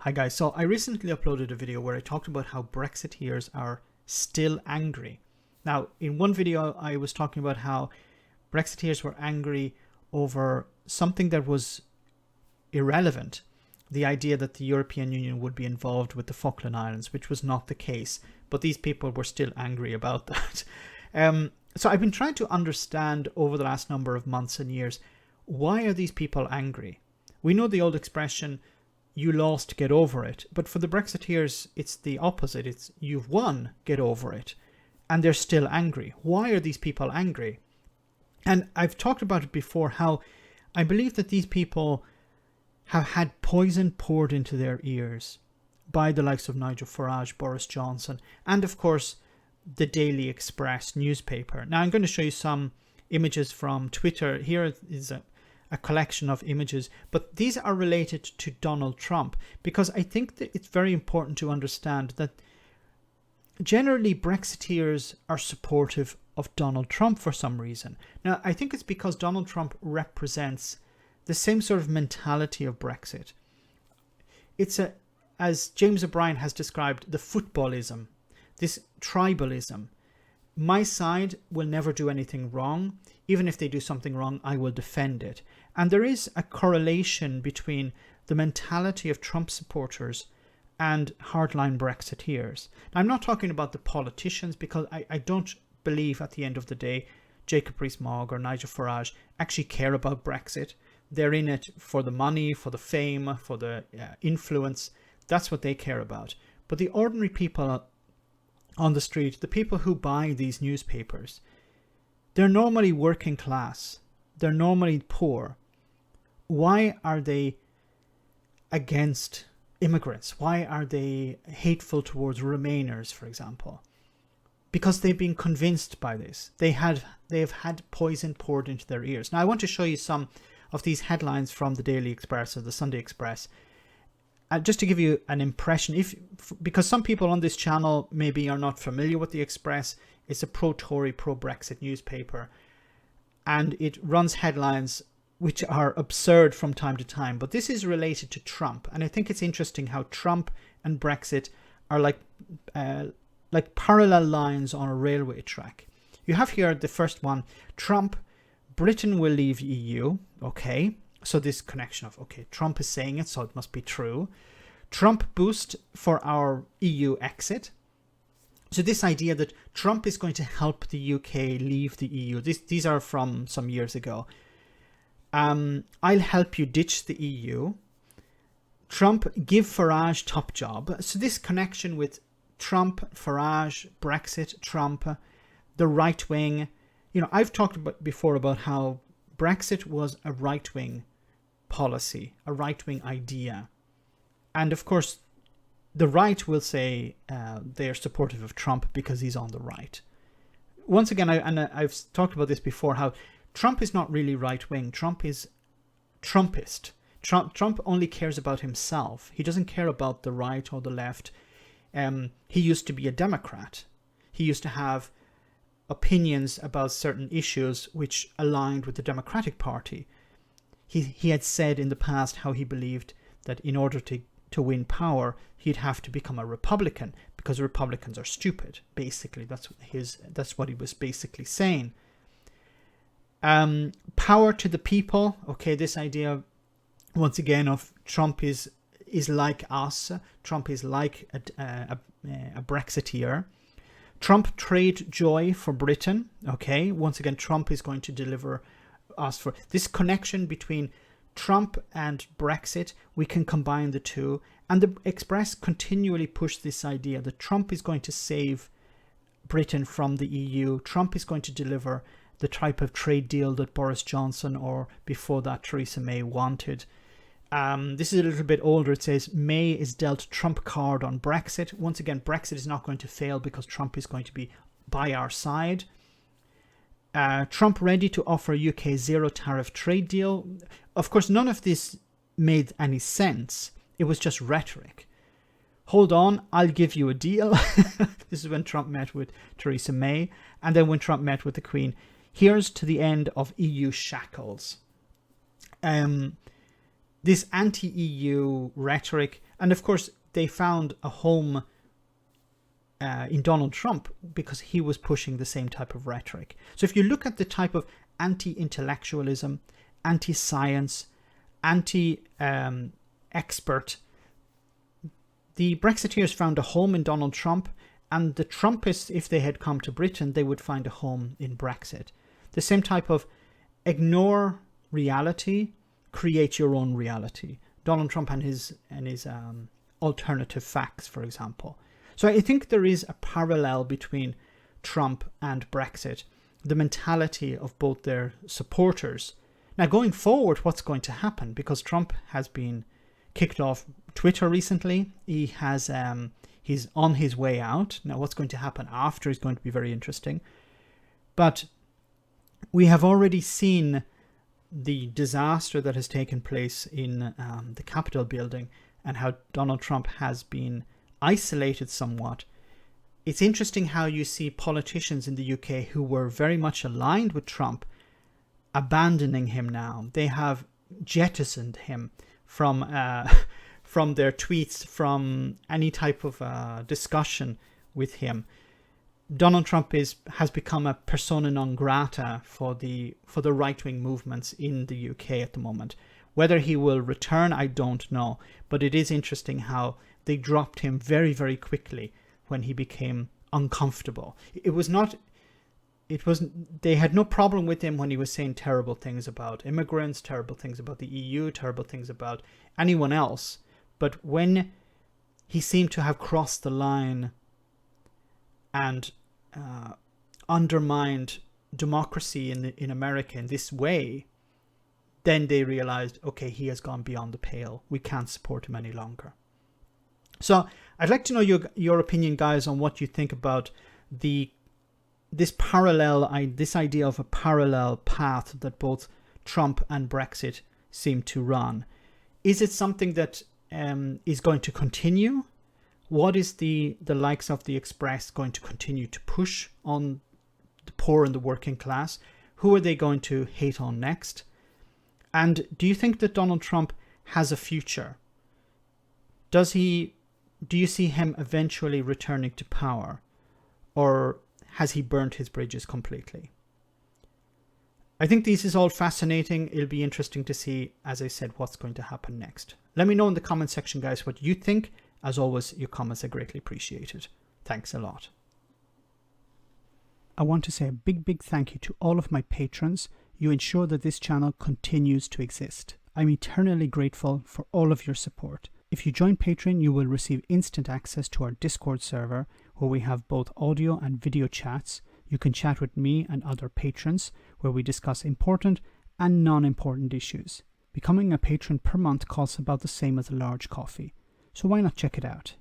Hi guys, so I recently uploaded a video where I talked about how Brexiteers are still angry. Now, in one video I was talking about how Brexiteers were angry over something that was irrelevant, the idea that the European Union would be involved with the Falkland Islands, which was not the case, but these people were still angry about that. So I've been trying to understand over the last number of months and years, why are these people angry? We know the old expression, you lost, get over it. But for the Brexiteers, it's the opposite. It's you've won, get over it. And they're still angry. Why are these people angry? And I've talked about it before, how I believe that these people have had poison poured into their ears by the likes of Nigel Farage, Boris Johnson, and of course, the Daily Express newspaper. Now, I'm going to show you some images from Twitter. Here is a collection of images, but these are related to Donald Trump, because I think that it's very important to understand that generally Brexiteers are supportive of Donald Trump for some reason. Now, I think it's because Donald Trump represents the same sort of mentality of Brexit. It's as James O'Brien has described, the footballism, this tribalism. My side will never do anything wrong. Even if they do something wrong, I will defend it. And there is a correlation between the mentality of Trump supporters and hardline Brexiteers. Now, I'm not talking about the politicians, because I don't believe at the end of the day Jacob Rees-Mogg or Nigel Farage actually care about Brexit. They're in it for the money, for the fame, for the influence. That's what they care about. But the ordinary people on the street, the people who buy these newspapers, they're normally working class. They're normally poor. Why are they against immigrants? Why are they hateful towards Remainers, for example? Because they've been convinced by this. They've had poison poured into their ears. Now, I want to show you some of these headlines from the Daily Express or the Sunday Express, just to give you an impression, because some people on this channel maybe are not familiar with the Express. It's a pro-Tory, pro-Brexit newspaper, and it runs headlines which are absurd from time to time. But this is related to Trump, and I think it's interesting how Trump and Brexit are like parallel lines on a railway track. You have here the first one: Trump, Britain will leave EU. Okay, so this connection of, okay, Trump is saying it, so it must be true. Trump boost for our EU exit. So this idea that Trump is going to help the UK leave the EU. These are from some years ago. I'll help you ditch the EU. Trump, give Farage top job. So this connection with Trump, Farage, Brexit, Trump, the right wing. You know, I've talked before about how Brexit was a right-wing policy, a right-wing idea. And of course, the right will say they are supportive of Trump because he's on the right. Once again, I've talked about this before, how Trump is not really right-wing. Trump is Trumpist. Trump only cares about himself. He doesn't care about the right or the left. He used to be a Democrat. He used to have opinions about certain issues which aligned with the Democratic Party. He had said in the past how he believed that in order to win power, he'd have to become a Republican because Republicans are stupid. Basically, that's what he was basically saying. Power to the people. Okay, this idea once again of Trump is like us. Trump is like a Brexiteer. Trump trade joy for Britain. Okay, once again, Trump is going to deliver us for this connection between Trump and Brexit. We can combine the two. And the Express continually push this idea that Trump is going to save Britain from the EU. Trump is going to deliver the type of trade deal that Boris Johnson, or before that Theresa May, wanted. This is a little bit older. It says May is dealt Trump card on Brexit. Once again, Brexit is not going to fail because Trump is going to be by our side. Trump ready to offer UK zero tariff trade deal. Of course, none of this made any sense. It was just rhetoric. Hold on, I'll give you a deal. This is when Trump met with Theresa May. And then when Trump met with the Queen, here's to the end of EU shackles. this anti-EU rhetoric, and of course they found a home in Donald Trump because he was pushing the same type of rhetoric. So if you look at the type of anti-intellectualism, anti-science, anti-expert, the Brexiteers found a home in Donald Trump, and the Trumpists, if they had come to Britain, they would find a home in Brexit. The same type of ignore reality, create your own reality. Donald Trump and his alternative facts, for example. So I think there is a parallel between Trump and Brexit, the mentality of both their supporters. Now, going forward, what's going to happen? Because Trump has been kicked off Twitter recently. He has he's on his way out. Now, what's going to happen after is going to be very interesting. But we have already seen the disaster that has taken place in the Capitol building and how Donald Trump has been isolated somewhat. It's interesting how you see politicians in the UK who were very much aligned with Trump abandoning him now. They have jettisoned him from their tweets, from any type of discussion with him. Donald Trump has become a persona non grata for the right-wing movements in the UK at the moment. Whether he will return, I don't know. But it is interesting how they dropped him very, very quickly when he became uncomfortable. They had no problem with him when he was saying terrible things about immigrants, terrible things about the EU, terrible things about anyone else. But when he seemed to have crossed the line and undermined democracy in America in this way, then they realized, okay, he has gone beyond the pale. We can't support him any longer. So I'd like to know your opinion, guys, on what you think about this idea of a parallel path that both Trump and Brexit seem to run. Is it something that is going to continue? What is the likes of the Express going to continue to push on the poor and the working class? Who are they going to hate on next? And do you think that Donald Trump has a future? Do you see him eventually returning to power? Or has he burnt his bridges completely? I think this is all fascinating. It'll be interesting to see, as I said, what's going to happen next. Let me know in the comment section, guys, what you think. As always, your comments are greatly appreciated. Thanks a lot. I want to say a big thank you to all of my patrons. You ensure that this channel continues to exist. I'm eternally grateful for all of your support. If you join Patreon, you will receive instant access to our Discord server, where we have both audio and video chats. You can chat with me and other patrons, where we discuss important and non-important issues. Becoming a patron per month costs about the same as a large coffee, so why not check it out?